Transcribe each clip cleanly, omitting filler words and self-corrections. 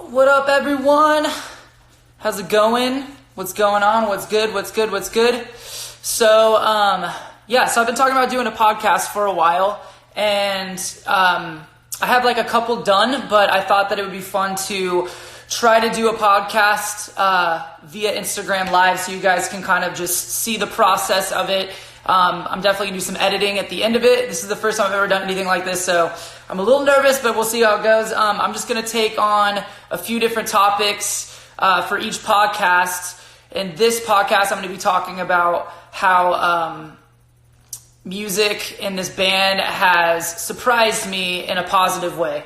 What up, everyone? How's it going? What's going on? What's good? So I've been talking about doing a podcast for a while, and I have like a couple done, but I thought that it would be fun to try to do a podcast via Instagram Live so you guys can kind of just see the process of it. I'm definitely going to do some editing at the end of it. This is the first time I've ever done anything like this, so I'm a little nervous, but we'll see how it goes. I'm just going to take on a few different topics for each podcast. In this podcast, I'm going to be talking about how music in this band has surprised me in a positive way.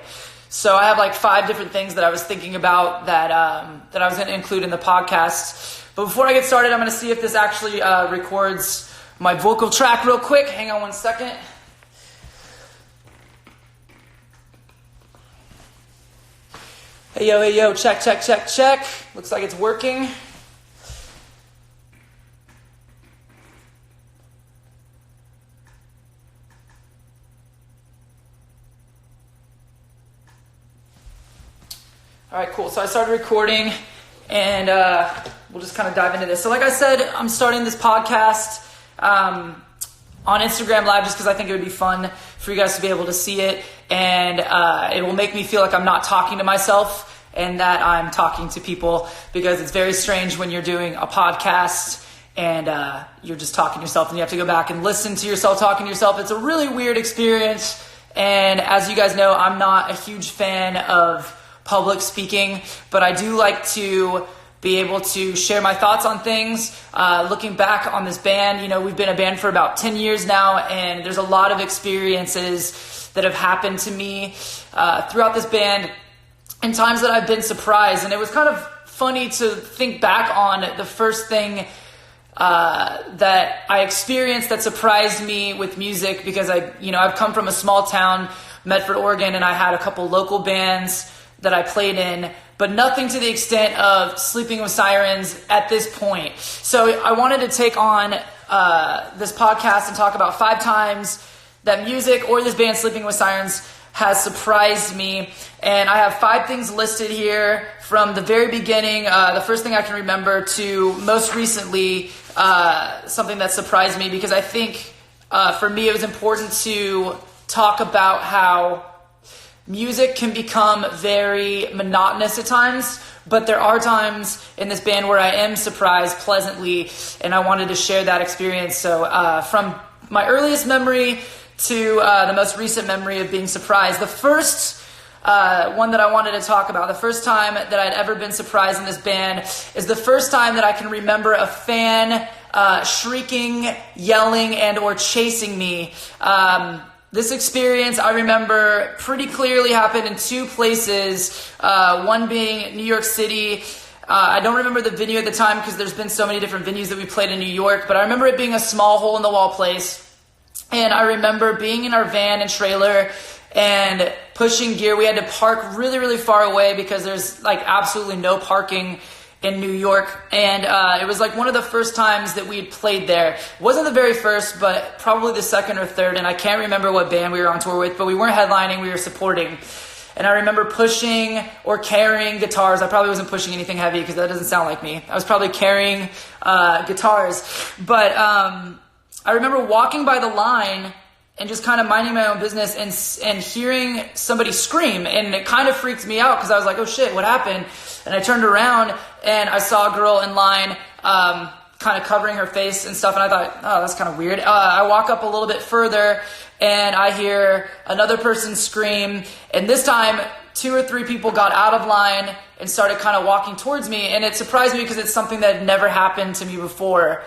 So I have like 5 different things that I was thinking about that I was going to include in the podcast. But before I get started, I'm going to see if this actually records my vocal track real quick. Hang on one second. Hey yo, check. Looks like it's working. All right, cool. So I started recording, and we'll just kind of dive into this. So like I said, I'm starting this podcast on Instagram Live just because I think it would be fun for you guys to be able to see it, and it will make me feel like I'm not talking to myself and that I'm talking to people, because it's very strange when you're doing a podcast and you're just talking to yourself and you have to go back and listen to yourself talking to yourself. It's a really weird experience, and as you guys know, I'm not a huge fan of public speaking, but I do like to be able to share my thoughts on things. Looking back on this band, we've been a band for about 10 years now, and there's a lot of experiences that have happened to me throughout this band, and times that I've been surprised. And it was kind of funny to think back on the first thing that I experienced that surprised me with music, because I've come from a small town, Medford, Oregon, and I had a couple local bands that I played in, but nothing to the extent of Sleeping with Sirens at this point. So I wanted to take on this podcast and talk about 5 times that music or this band Sleeping with Sirens has surprised me. And I have 5 things listed here from the very beginning, the first thing I can remember, to most recently something that surprised me, because I think for me it was important to talk about how music can become very monotonous at times, but there are times in this band where I am surprised pleasantly, and I wanted to share that experience. So from my earliest memory to the most recent memory of being surprised, the first one that I wanted to talk about, the first time that I'd ever been surprised in this band, is the first time that I can remember a fan shrieking, yelling, and or chasing me. This experience, I remember pretty clearly, happened in 2 places, one being New York City. I don't remember the venue at the time because there's been so many different venues that we played in New York, but I remember it being a small hole-in-the-wall place, and I remember being in our van and trailer and pushing gear. We had to park really, really far away because there's like absolutely no parking in New York, and it was like one of the first times that we had played there. It wasn't the very first, but probably the second or third, and I can't remember what band we were on tour with, but we weren't headlining, we were supporting. And I remember pushing or carrying guitars. I probably wasn't pushing anything heavy because that doesn't sound like me. I was probably carrying guitars, but I remember walking by the line and just kind of minding my own business and hearing somebody scream, and it kind of freaked me out because I was like, oh shit, what happened? And I turned around and I saw a girl in line kind of covering her face and stuff, and I thought, oh, that's kind of weird. I walk up a little bit further and I hear another person scream, and this time 2 or 3 people got out of line and started kind of walking towards me, and it surprised me because it's something that had never happened to me before,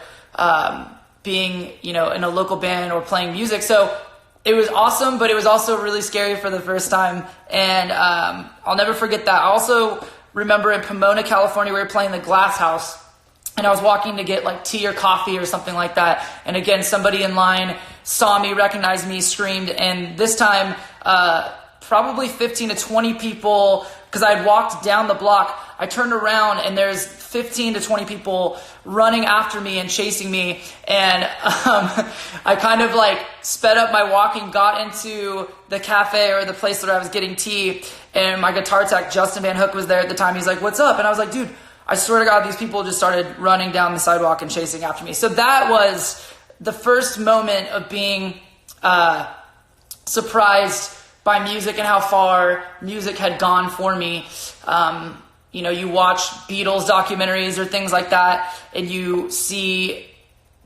being in a local band or playing music. So it was awesome, but it was also really scary for the first time, and I'll never forget that. I also remember in Pomona, California, we were playing the Glass House, and I was walking to get like tea or coffee or something like that, and again, somebody in line saw me, recognized me, screamed, and this time probably 15 to 20 people, because I had walked down the block. I turned around and there's 15 to 20 people running after me and chasing me. And I kind of like sped up my walking, got into the cafe or the place where I was getting tea. And my guitar tech, Justin Van Hook, was there at the time. He's like, "What's up?" And I was like, "Dude, I swear to God, these people just started running down the sidewalk and chasing after me." So that was the first moment of being surprised by music and how far music had gone for me. You know, you watch Beatles documentaries or things like that, and you see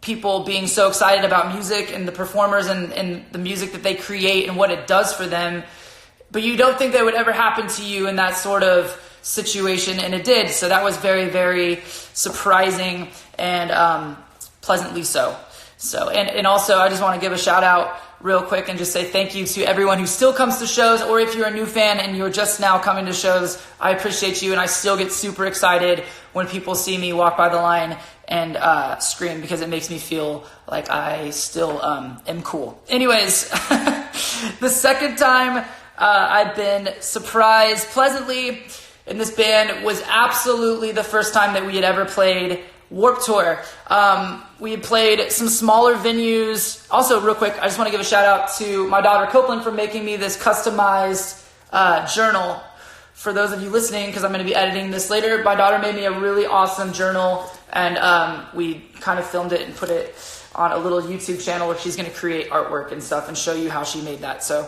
people being so excited about music and the performers and the music that they create and what it does for them. But you don't think that would ever happen to you in that sort of situation, and it did. So that was very, very surprising and pleasantly so. And also, I just want to give a shout out real quick and just say thank you to everyone who still comes to shows, or if you're a new fan and you're just now coming to shows, I appreciate you, and I still get super excited when people see me walk by the line and scream, because it makes me feel like I still am cool. Anyways, the second time I've been surprised pleasantly in this band was absolutely the first time that we had ever played Warped Tour. We had played some smaller venues. Also, real quick, I just want to give a shout out to my daughter Copeland for making me this customized journal. For those of you listening, because I'm going to be editing this later, my daughter made me a really awesome journal, and we kind of filmed it and put it on a little YouTube channel where she's going to create artwork and stuff and show you how she made that. So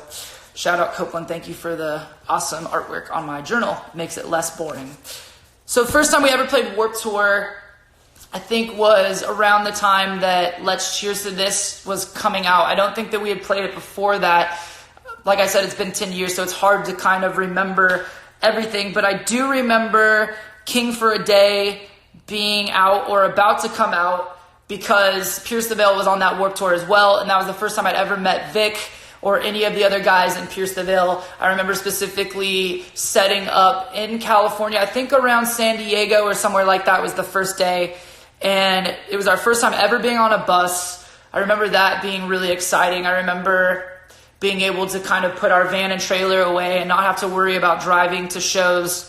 shout out Copeland. Thank you for the awesome artwork on my journal. It makes it less boring. So the first time we ever played Warped Tour, I think, was around the time that Let's Cheers to This was coming out. I don't think that we had played it before that. Like I said, it's been 10 years, so it's hard to kind of remember everything. But I do remember King for a Day being out or about to come out, because Pierce the Veil was on that Warped Tour as well. And that was the first time I'd ever met Vic or any of the other guys in Pierce the Veil. I remember specifically setting up in California, I think around San Diego or somewhere like that was the first day. And it was our first time ever being on a bus. I remember that being really exciting. I remember being able to kind of put our van and trailer away and not have to worry about driving to shows,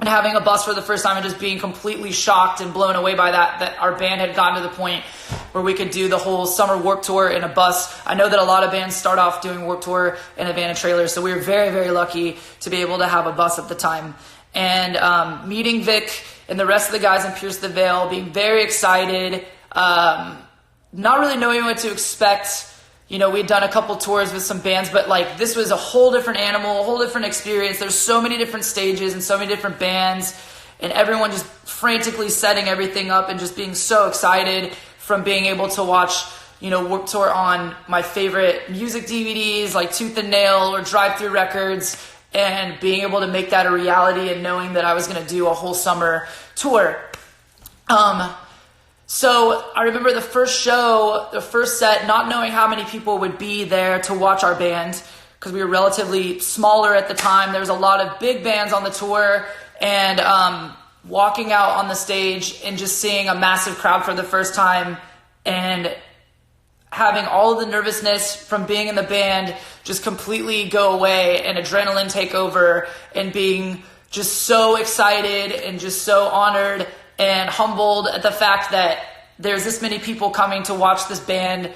and having a bus for the first time and just being completely shocked and blown away by that our band had gotten to the point where we could do the whole summer Warped Tour in a bus. I know that a lot of bands start off doing Warped Tour in a van and trailer, so we were very, very lucky to be able to have a bus at the time. And meeting Vic and the rest of the guys in Pierce the Veil, being very excited, not really knowing what to expect. You know, we'd done a couple tours with some bands, but like this was a whole different animal, a whole different experience. There's so many different stages and so many different bands, and everyone just frantically setting everything up and just being so excited from being able to watch, you know, Warped Tour on my favorite music DVDs like Tooth and Nail or Drive Thru Records, and being able to make that a reality and knowing that I was going to do a whole summer tour. So I remember the first show, the first set, not knowing how many people would be there to watch our band, because we were relatively smaller at the time. There was a lot of big bands on the tour, and walking out on the stage and just seeing a massive crowd for the first time and having all of the nervousness from being in the band just completely go away and adrenaline take over, and being just so excited and just so honored and humbled at the fact that there's this many people coming to watch this band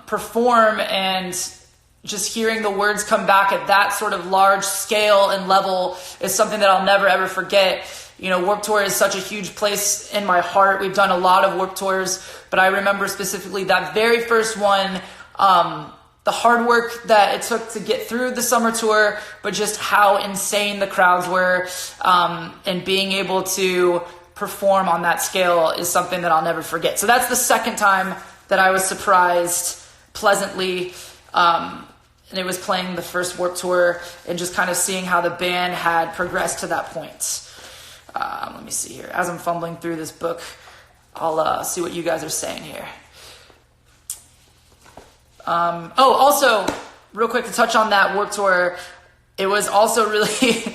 perform, and just hearing the words come back at that sort of large scale and level is something that I'll never ever forget. You know, Warped Tour is such a huge place in my heart. We've done a lot of Warped Tours, but I remember specifically that very first one, the hard work that it took to get through the summer tour, but just how insane the crowds were, and being able to perform on that scale is something that I'll never forget. So that's the second time that I was surprised pleasantly, and it was playing the first Warped Tour and just kind of seeing how the band had progressed to that point. Let me see here. As I'm fumbling through this book, I'll see what you guys are saying here. Also, real quick to touch on that Warped Tour, it was also really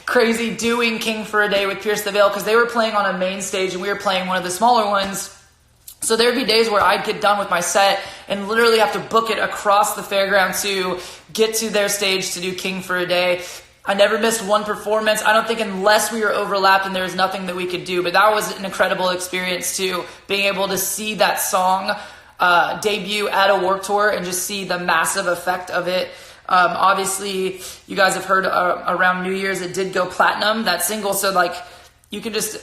crazy doing King for a Day with Pierce the Veil, because they were playing on a main stage and we were playing one of the smaller ones. So there'd be days where I'd get done with my set and literally have to book it across the fairground to get to their stage to do King for a Day. I never missed one performance. I don't think unless we were overlapped and there was nothing that we could do. But that was an incredible experience too, being able to see that song debut at a Warped Tour and just see the massive effect of it. Obviously, you guys have heard around New Year's it did go platinum, that single. So like you can just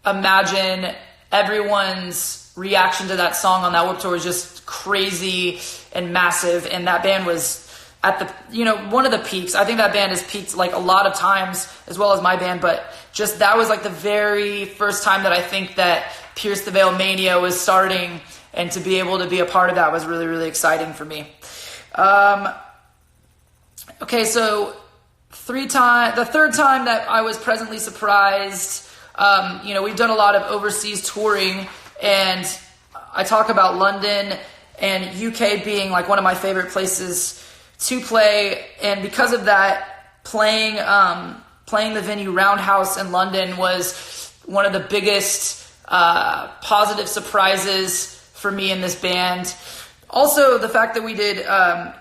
imagine everyone's reaction to that song on that Warped Tour was just crazy and massive. And that band was at the, one of the peaks. I think that band has peaked like a lot of times as well as my band, but just that was like the very first time that I think that Pierce the Veil Mania was starting, and to be able to be a part of that was really, really exciting for me. Okay, so the third time that I was pleasantly surprised, we've done a lot of overseas touring, and I talk about London and UK being like one of my favorite places to play, and because of that, playing the venue Roundhouse in London was one of the biggest positive surprises for me in this band. Also, the fact that we did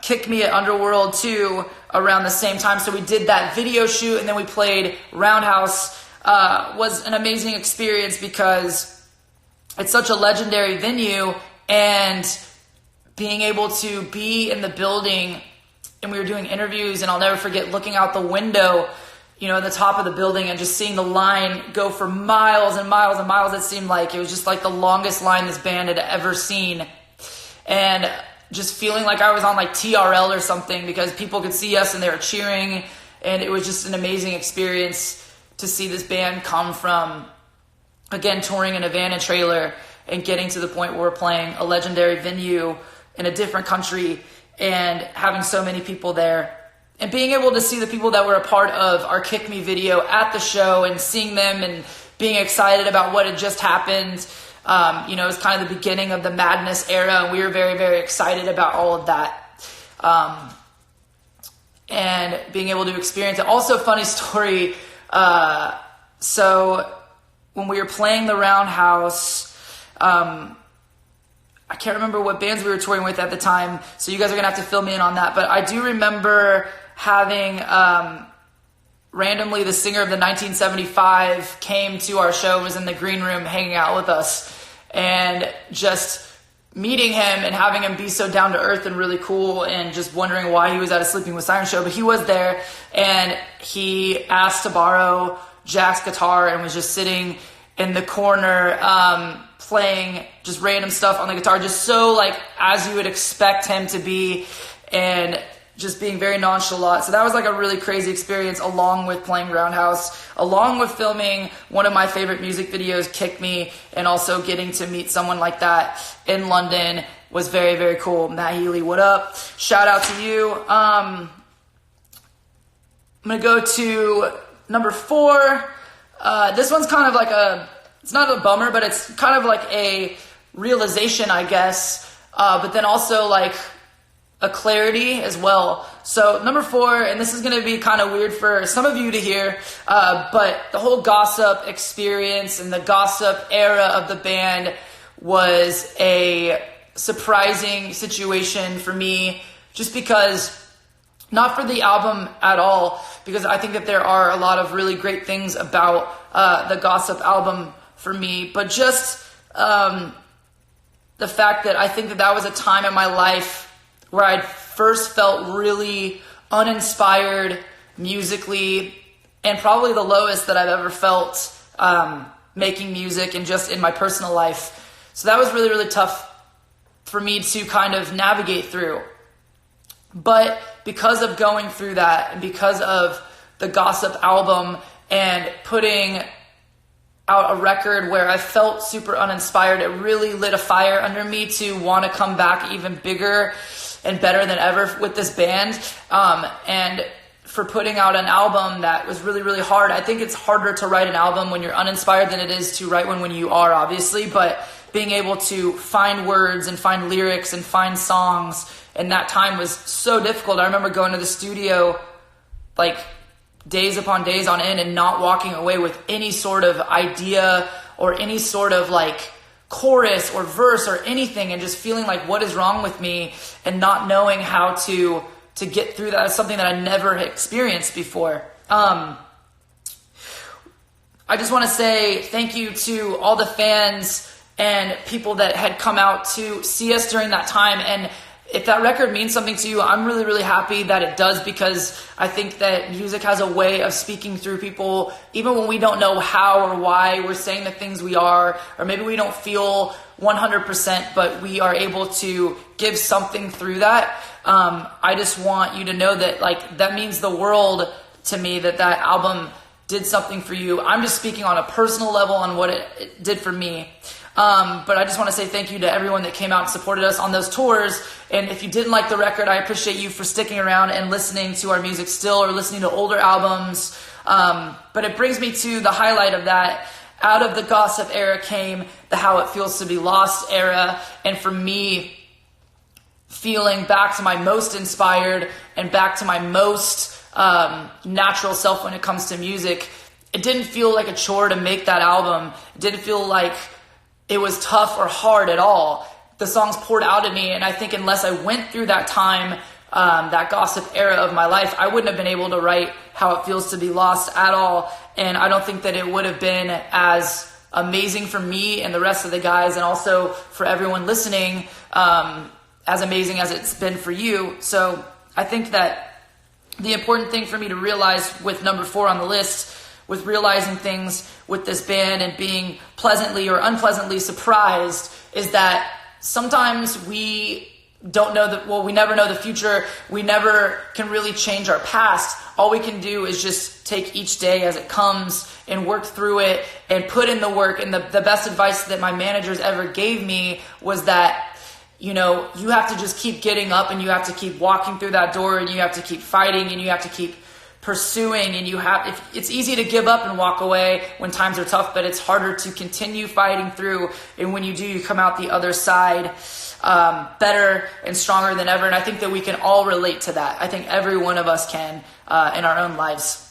Kick Me at Underworld too around the same time, so we did that video shoot and then we played Roundhouse, was an amazing experience because it's such a legendary venue, and being able to be in the building, and we were doing interviews, and I'll never forget looking out the window, at the top of the building and just seeing the line go for miles and miles and miles. It seemed like it was just like the longest line this band had ever seen. And just feeling like I was on like TRL or something, because people could see us and they were cheering. And it was just an amazing experience to see this band come from, again, touring in a van and trailer and getting to the point where we're playing a legendary venue in a different country and having so many people there, and being able to see the people that were a part of our Kick Me video at the show and seeing them and being excited about what had just happened. It was kind of the beginning of the Madness era, and we were very, very excited about all of that. And being able to experience it. Also, funny story. So when we were playing the Roundhouse, I can't remember what bands we were touring with at the time, so you guys are going to have to fill me in on that. But I do remember having, randomly, the singer of the 1975 came to our show and was in the green room hanging out with us. And just meeting him and having him be so down to earth and really cool, and just wondering why he was at a Sleeping with Sirens show. But he was there, and he asked to borrow Jack's guitar and was just sitting in the corner, playing just random stuff on the guitar, just so like as you would expect him to be, and just being very nonchalant. So that was like a really crazy experience, along with playing Roundhouse, along with filming one of my favorite music videos, Kick Me, and also getting to meet someone like that in London was very, very cool. Matt Healy, what up? Shout out to you. I'm going to go to number 4. This one's kind of like it's not a bummer, but it's kind of like a realization, I guess, but then also like a clarity as well. So number 4, and this is going to be kind of weird for some of you to hear, but the whole Gossip experience and the Gossip era of the band was a surprising situation for me, just because, not for the album at all, because I think that there are a lot of really great things about the Gossip album for me, but just the fact that I think that that was a time in my life where I'd first felt really uninspired musically, and probably the lowest that I've ever felt making music and just in my personal life. So that was really, really tough for me to kind of navigate through. But because of going through that, and because of the Gossip album and putting out a record where I felt super uninspired, it really lit a fire under me to want to come back even bigger and better than ever with this band. And for putting out an album that was really, really hard. I think it's harder to write an album when you're uninspired than it is to write one when you are, obviously, but being able to find words and find lyrics and find songs in that time was so difficult. I remember going to the studio like days upon days on end and not walking away with any sort of idea or any sort of like chorus or verse or anything, and just feeling like, what is wrong with me, and not knowing how to get through that. It's something that I never experienced before. I just want to say thank you to all the fans and people that had come out to see us during that time. And if that record means something to you, I'm really, really happy that it does, because I think that music has a way of speaking through people, even when we don't know how or why we're saying the things we are, or maybe we don't feel 100%, but we are able to give something through that. I just want you to know that, like, that means the world to me, that album did something for you. I'm just speaking on a personal level on what it did for me. But I just want to say thank you to everyone that came out and supported us on those tours. And if you didn't like the record, I appreciate you for sticking around and listening to our music still, or listening to older albums. But it brings me to the highlight of that. Out of the gossip era came the How It Feels to Be Lost era. And for me, feeling back to my most inspired and back to my most natural self when it comes to music, it didn't feel like a chore to make that album. It didn't feel like it was tough or hard at all. The songs poured out of me, and I think unless I went through that time, that gossip era of my life, I wouldn't have been able to write How It Feels to Be Lost at all. And I don't think that it would have been as amazing for me and the rest of the guys, and also for everyone listening, as amazing as it's been for you. So I think that the important thing for me to realize with number 4 on the list, with realizing things with this band and being pleasantly or unpleasantly surprised, is that sometimes we don't know we never know the future. We never can really change our past. All we can do is just take each day as it comes and work through it and put in the work. And the best advice that my managers ever gave me was that, you know, you have to just keep getting up, and you have to keep walking through that door, and you have to keep fighting, and you have to keep pursuing, and it's easy to give up and walk away when times are tough, but it's harder to continue fighting through. And when you do, you come out the other side better and stronger than ever. And I think that we can all relate to that. I think every one of us can in our own lives.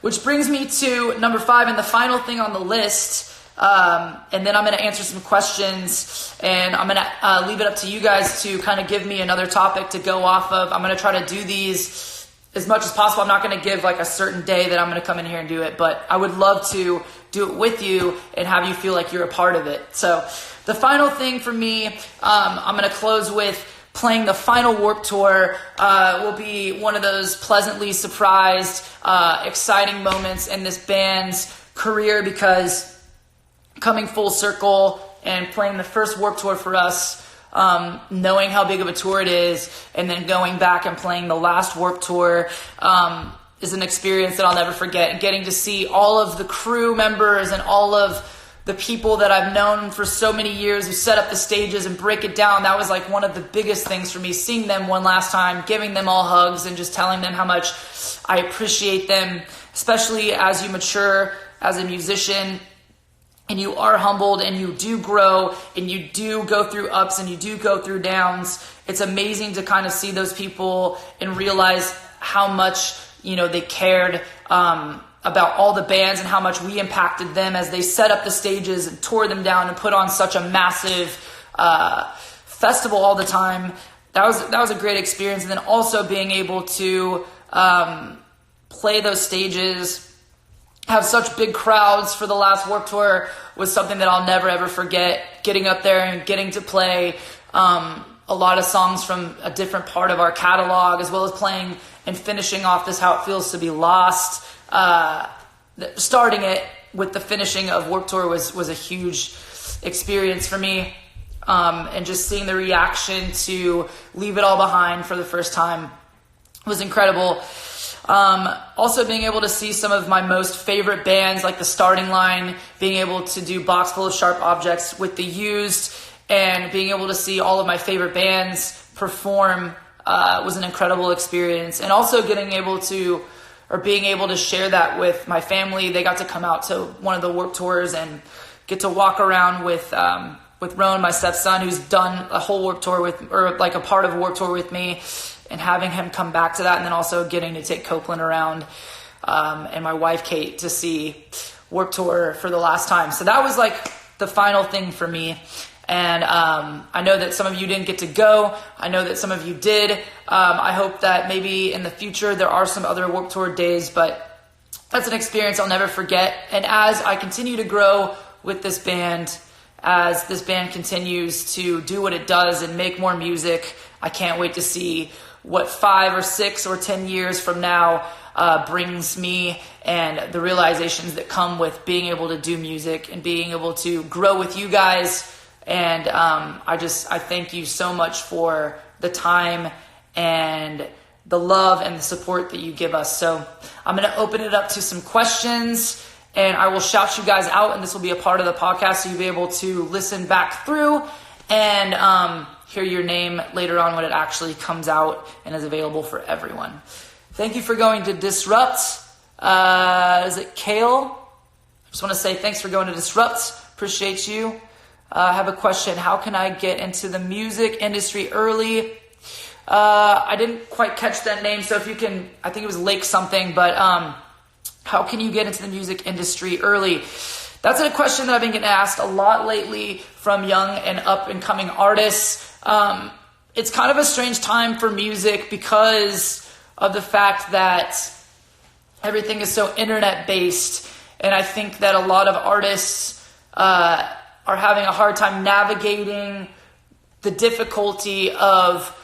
Which brings me to number 5 and the final thing on the list. And then I'm going to answer some questions, and I'm going to leave it up to you guys to kind of give me another topic to go off of. I'm going to try to do these as much as possible. I'm not going to give like a certain day that I'm going to come in here and do it, but I would love to do it with you and have you feel like you're a part of it. So the final thing for me, I'm going to close with playing the final Warped Tour. Will be one of those pleasantly surprised, exciting moments in this band's career, because coming full circle and playing the first Warped Tour for us, knowing how big of a tour it is, and then going back and playing the last Warped Tour is an experience that I'll never forget. And getting to see all of the crew members and all of the people that I've known for so many years who set up the stages and break it down, that was like one of the biggest things for me, seeing them one last time, giving them all hugs, and just telling them how much I appreciate them, especially as you mature as a musician. And you are humbled, and you do grow, and you do go through ups, and you do go through downs. It's amazing to kind of see those people and realize how much, you know, they cared about all the bands, and how much we impacted them as they set up the stages and tore them down and put on such a massive festival all the time. That was a great experience. And then also being able to play those stages, have such big crowds for the last Warped Tour, was something that I'll never ever forget. Getting up there and getting to play a lot of songs from a different part of our catalog, as well as playing and finishing off this How It Feels to Be Lost. Starting it with the finishing of Warped Tour was a huge experience for me. And just seeing the reaction to leave it all behind for the first time was incredible. Also being able to see some of my most favorite bands, like the Starting Line, being able to do Box Full of Sharp Objects with the Used, and being able to see all of my favorite bands perform was an incredible experience. And also being able to share that with my family. They got to come out to one of the Warped Tours and get to walk around with Rowan, my stepson, who's done a whole Warped Tour or like a part of a Warped Tour with me, and having him come back to that, and then also getting to take Copeland around, and my wife Kate to see Warped Tour for the last time. So that was like the final thing for me. And I know that some of you didn't get to go. I know that some of you did. I hope that maybe in the future there are some other Warped Tour days, but that's an experience I'll never forget. And as I continue to grow with this band, as this band continues to do what it does and make more music, I can't wait to see what 5 or 6 or 10 years from now brings me, and the realizations that come with being able to do music and being able to grow with you guys. And I thank you so much for the time and the love and the support that you give us. So I'm going to open it up to some questions, and I will shout you guys out, and this will be a part of the podcast, so you'll be able to listen back through and hear your name later on when it actually comes out and is available for everyone. Thank you for going to Disrupt. Is it Kale? I just want to say thanks for going to Disrupt. Appreciate you. I have a question. How can I get into the music industry early? I didn't quite catch that name, so if you can, I think it was Lake something, but how can you get into the music industry early? That's a question that I've been getting asked a lot lately from young and up-and-coming artists. It's kind of a strange time for music because of the fact that everything is so internet-based, and I think that a lot of artists are having a hard time navigating the difficulty of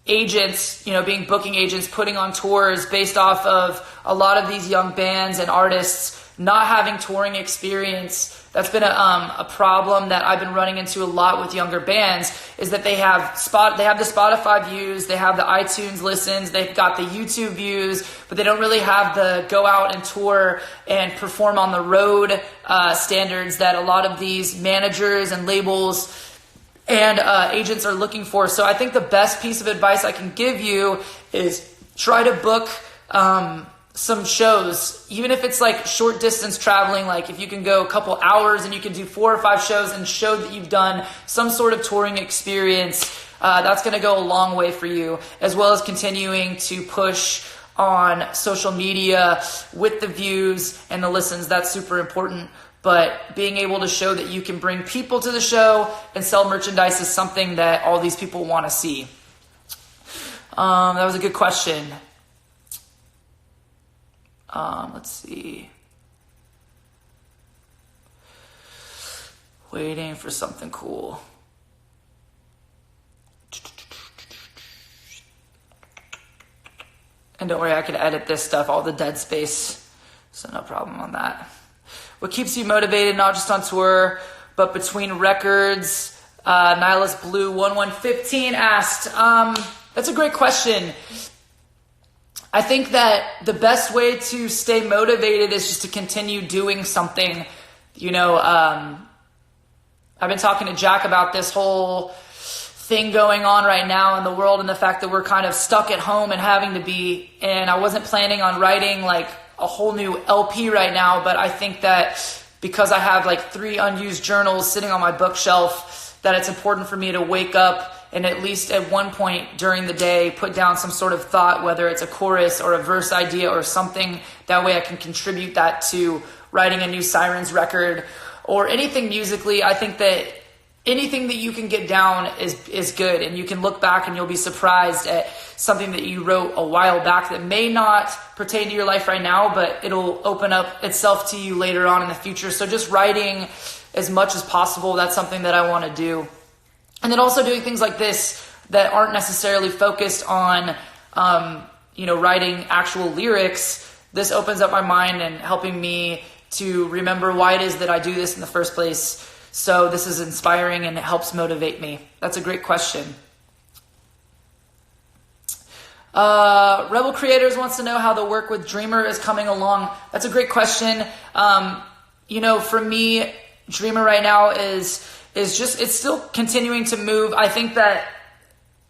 agents, being booking agents, putting on tours based off of a lot of these young bands and artists not having touring experience. That's been a problem that I've been running into a lot with younger bands, is that they have the Spotify views, they have the iTunes listens, they've got the YouTube views, but they don't really have the go out and tour and perform on the road standards that a lot of these managers and labels and agents are looking for. So I think the best piece of advice I can give you is try to book some shows, even if it's like short distance traveling. Like if you can go a couple hours and you can do 4 or 5 shows and show that you've done some sort of touring experience, that's going to go a long way for you, as well as continuing to push on social media with the views and the listens. That's super important. But being able to show that you can bring people to the show and sell merchandise is something that all these people want to see. That was a good question. Let's see. Waiting for something cool. And don't worry, I can edit this stuff, all the dead space, so no problem on that. What keeps you motivated, not just on tour, but between records? Nihilist Blue 1115 asked. That's a great question. I think that the best way to stay motivated is just to continue doing something. I've been talking to Jack about this whole thing going on right now in the world, and the fact that we're kind of stuck at home and having to be, and I wasn't planning on writing like a whole new LP right now, but I think that because I have like 3 unused journals sitting on my bookshelf, that it's important for me to wake up and at least at one point during the day put down some sort of thought, whether it's a chorus or a verse idea or something. That way I can contribute that to writing a new Sirens record or anything musically. I think that anything that you can get down is good, and you can look back and you'll be surprised at something that you wrote a while back that may not pertain to your life right now, but it'll open up itself to you later on in the future. So just writing as much as possible, that's something that I want to do. And then also doing things like this that aren't necessarily focused on, writing actual lyrics. This opens up my mind and helping me to remember why it is that I do this in the first place. So this is inspiring and it helps motivate me. That's a great question. Rebel Creators wants to know how the work with Dreamer is coming along. That's a great question. For me, Dreamer right now is just, it's still continuing to move. I think that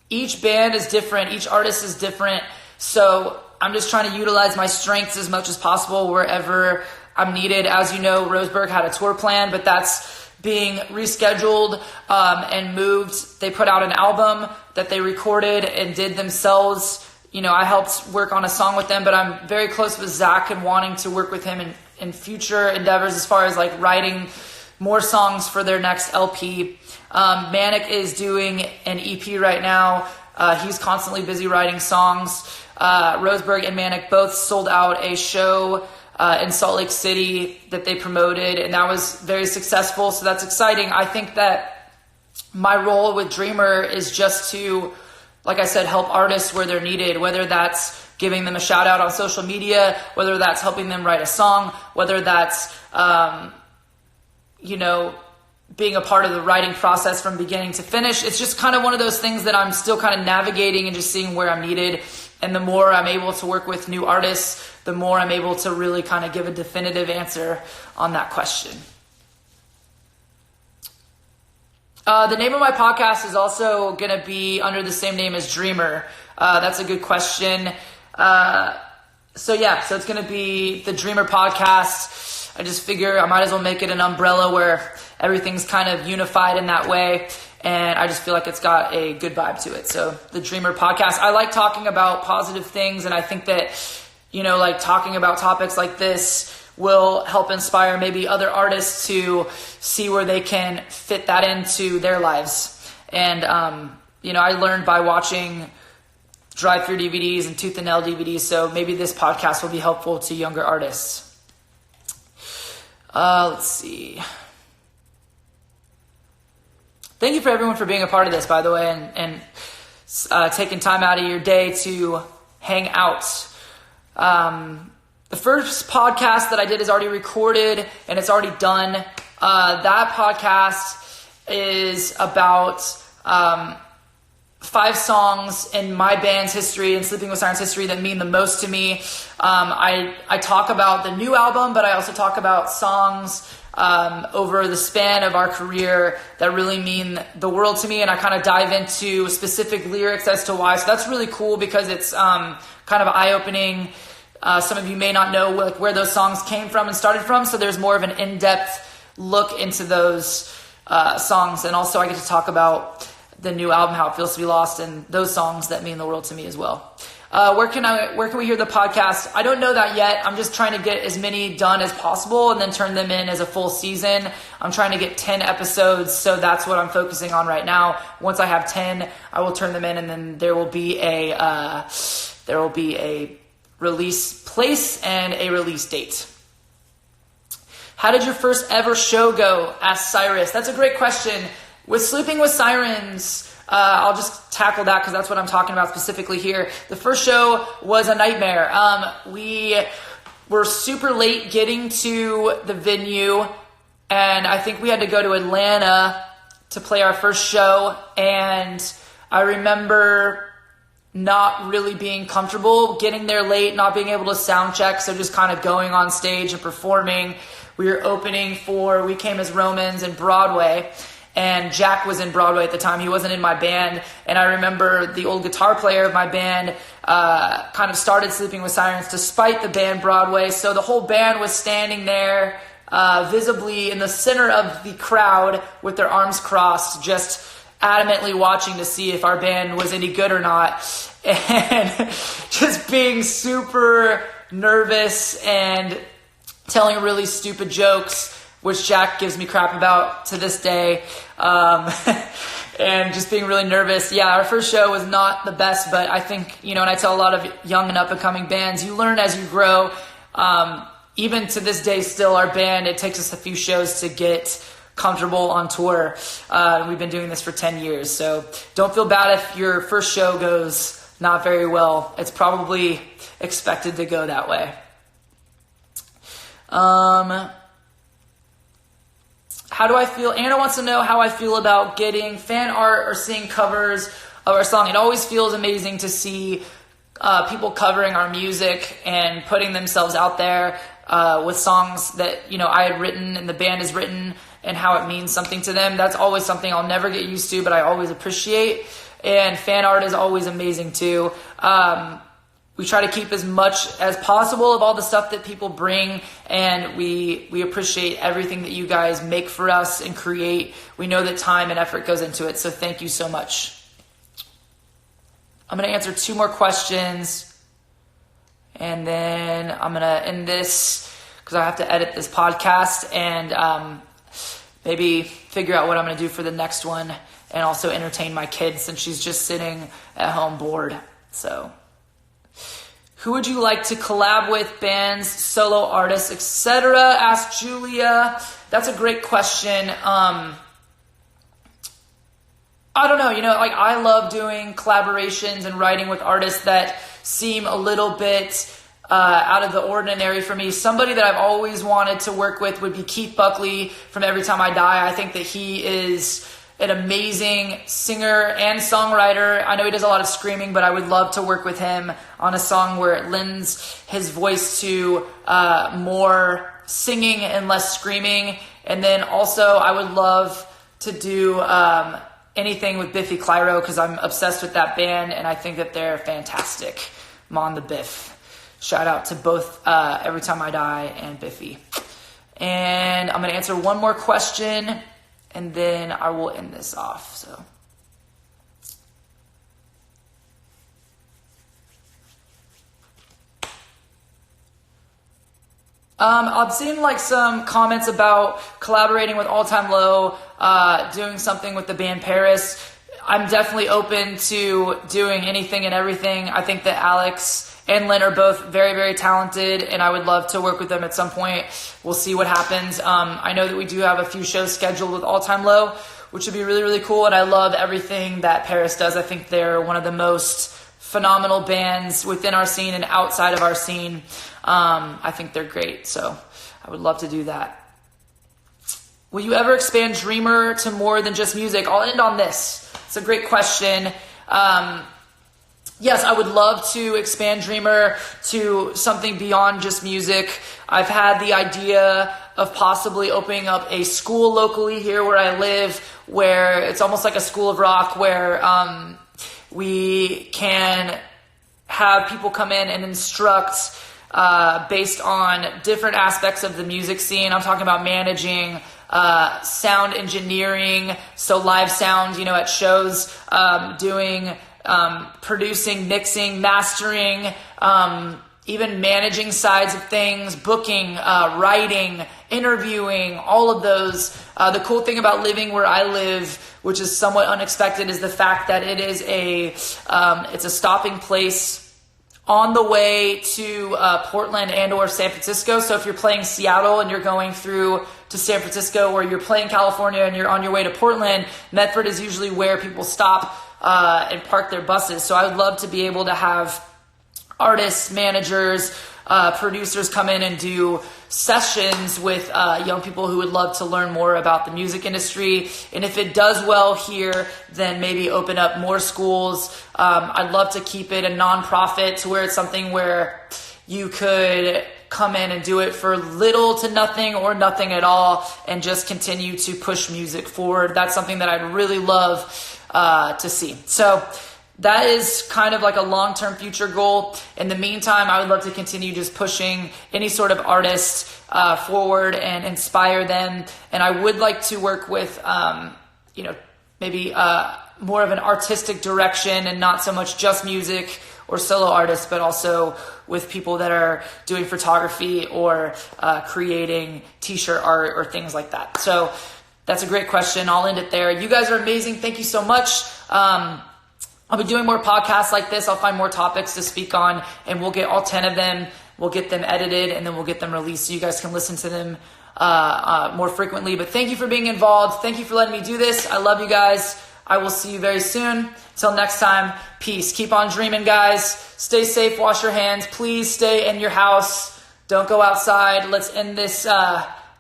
each band is different. Each artist is different. So I'm just trying to utilize my strengths as much as possible wherever I'm needed. As you know, Roseburg had a tour plan, but that's being rescheduled and moved. They put out an album that they recorded and did themselves. I helped work on a song with them, but I'm very close with Zach and wanting to work with him in future endeavors as far as like writing more songs for their next LP. Manic is doing an EP right now. He's constantly busy writing songs. Roseburg and Manic both sold out a show in Salt Lake City that they promoted, and that was very successful, so that's exciting. I think that my role with Dreamer is just to, like I said, help artists where they're needed, whether that's giving them a shout out on social media, whether that's helping them write a song, whether that's, being a part of the writing process from beginning to finish. It's just kind of one of those things that I'm still kind of navigating and just seeing where I'm needed. And the more I'm able to work with new artists, the more I'm able to really kind of give a definitive answer on that question. The name of my podcast is also going to be under the same name as Dreamer. That's a good question. So it's going to be the Dreamer Podcast. I just figure I might as well make it an umbrella where everything's kind of unified in that way. And I just feel like it's got a good vibe to it. So the Dreamer Podcast. I like talking about positive things. And I think that, talking about topics like this will help inspire maybe other artists to see where they can fit that into their lives. And, I learned by watching drive-through DVDs and tooth and nail DVDs. So maybe this podcast will be helpful to younger artists. Let's see. Thank you for everyone for being a part of this, by the way, and taking time out of your day to hang out. The first podcast that I did is already recorded and it's already done. That podcast is about 5 songs in my band's history and Sleeping with Sirens history that mean the most to me. I talk about the new album, but I also talk about songs over the span of our career that really mean the world to me, and I kind of dive into specific lyrics as to why. So that's really cool because it's kind of eye-opening. Some of you may not know where those songs came from and started from, so there's more of an in-depth look into those songs, and also I get to talk about the new album, How It Feels to Be Lost, and those songs that mean the world to me as well. Where can we hear the podcast? I don't know that yet. I'm just trying to get as many done as possible and then turn them in as a full season. I'm trying to get 10 episodes, so that's what I'm focusing on right now. Once I have 10, I will turn them in, and then there will be a release place and a release date. How did your first ever show go? Asked Cyrus. That's a great question. With Sleeping with Sirens, I'll just tackle that because that's what I'm talking about specifically here. The first show was a nightmare. We were super late getting to the venue, and I think we had to go to Atlanta to play our first show, and I remember not really being comfortable getting there late, not being able to sound check, so just kind of going on stage and performing. We were opening for We Came as Romans in Broadway, and Jack was in Broadway at the time. He wasn't in my band. And I remember the old guitar player of my band kind of started Sleeping with Sirens to spite the band Broadway. So the whole band was standing there visibly in the center of the crowd with their arms crossed, just adamantly watching to see if our band was any good or not. And just being super nervous and telling really stupid jokes, which Jack gives me crap about to this day, and just being really nervous. Yeah, our first show was not the best, but I think, and I tell a lot of young and up-and-coming bands, you learn as you grow. Even to this day, still, our band, it takes us a few shows to get comfortable on tour. We've been doing this for 10 years, so don't feel bad if your first show goes not very well. It's probably expected to go that way. How do I feel? Anna wants to know how I feel about getting fan art or seeing covers of our song. It always feels amazing to see people covering our music and putting themselves out there with songs that, I had written and the band has written and how it means something to them. That's always something I'll never get used to, but I always appreciate. And fan art is always amazing too. We try to keep as much as possible of all the stuff that people bring, and we appreciate everything that you guys make for us and create. We know that time and effort goes into it, so thank you so much. I'm going to answer 2 more questions, and then I'm going to end this because I have to edit this podcast, and maybe figure out what I'm going to do for the next one, and also entertain my kids since she's just sitting at home bored. So who would you like to collab with, bands, solo artists, etc.? Asked Julia. That's a great question. I don't know, like I love doing collaborations and writing with artists that seem a little bit out of the ordinary for me. Somebody that I've always wanted to work with would be Keith Buckley from Every Time I Die. I think that he is an amazing singer and songwriter. I know he does a lot of screaming, but I would love to work with him on a song where it lends his voice to more singing and less screaming. And then also I would love to do anything with Biffy Clyro, because I'm obsessed with that band and I think that they're fantastic. Mon the Biff. Shout out to both Every Time I Die and Biffy. And I'm going to answer one more question and then I will end this off. So, I've seen like some comments about collaborating with All Time Low, doing something with the band Paris. I'm definitely open to doing anything and everything. I think that Alex and Lynn are both very, very talented, and I would love to work with them at some point. We'll see what happens. I know that we do have a few shows scheduled with All Time Low, which would be really, really cool, and I love everything that Paris does. I think they're one of the most phenomenal bands within our scene and outside of our scene. I think they're great, so I would love to do that. Will you ever expand Dreamer to more than just music? I'll end on this. It's a great question. Yes, I would love to expand Dreamer to something beyond just music. I've had the idea of possibly opening up a school locally here where I live, where it's almost like a school of rock, where we can have people come in and instruct based on different aspects of the music scene. I'm talking about managing sound engineering, so live sound, at shows, doing producing, mixing, mastering, even managing sides of things, booking, writing, interviewing, all of those. The cool thing about living where I live, which is somewhat unexpected, is the fact that it is it's a stopping place on the way to Portland and or San Francisco. So if you're playing Seattle and you're going through to San Francisco, or you're playing California and you're on your way to Portland, Medford is usually where people stop and park their buses. So I would love to be able to have artists, managers, producers come in and do sessions with young people who would love to learn more about the music industry. And if it does well here, then maybe open up more schools. I'd love to keep it a nonprofit to where it's something where you could come in and do it for little to nothing or nothing at all and just continue to push music forward. That's something that I'd really love to see. So that is kind of like a long-term future goal. In the meantime, I would love to continue just pushing any sort of artist forward and inspire them. And I would like to work with, maybe more of an artistic direction and not so much just music or solo artists, but also with people that are doing photography or creating t-shirt art or things like that. So that's a great question. I'll end it there. You guys are amazing. Thank you so much. I'll be doing more podcasts like this. I'll find more topics to speak on, and we'll get all 10 of them. We'll get them edited, and then we'll get them released so you guys can listen to them more frequently. But thank you for being involved. Thank you for letting me do this. I love you guys. I will see you very soon. Until next time, peace. Keep on dreaming, guys. Stay safe. Wash your hands. Please stay in your house. Don't go outside. Let's end this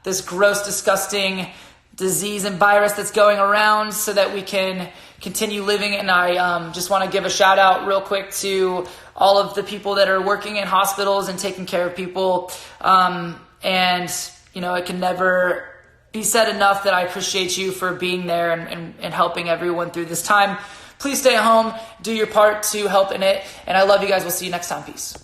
this gross, disgusting disease and virus that's going around so that we can continue living. And I just want to give a shout out real quick to all of the people that are working in hospitals and taking care of people. It can never be said enough that I appreciate you for being there and helping everyone through this time. Please stay at home, do your part to help in it. And I love you guys. We'll see you next time. Peace.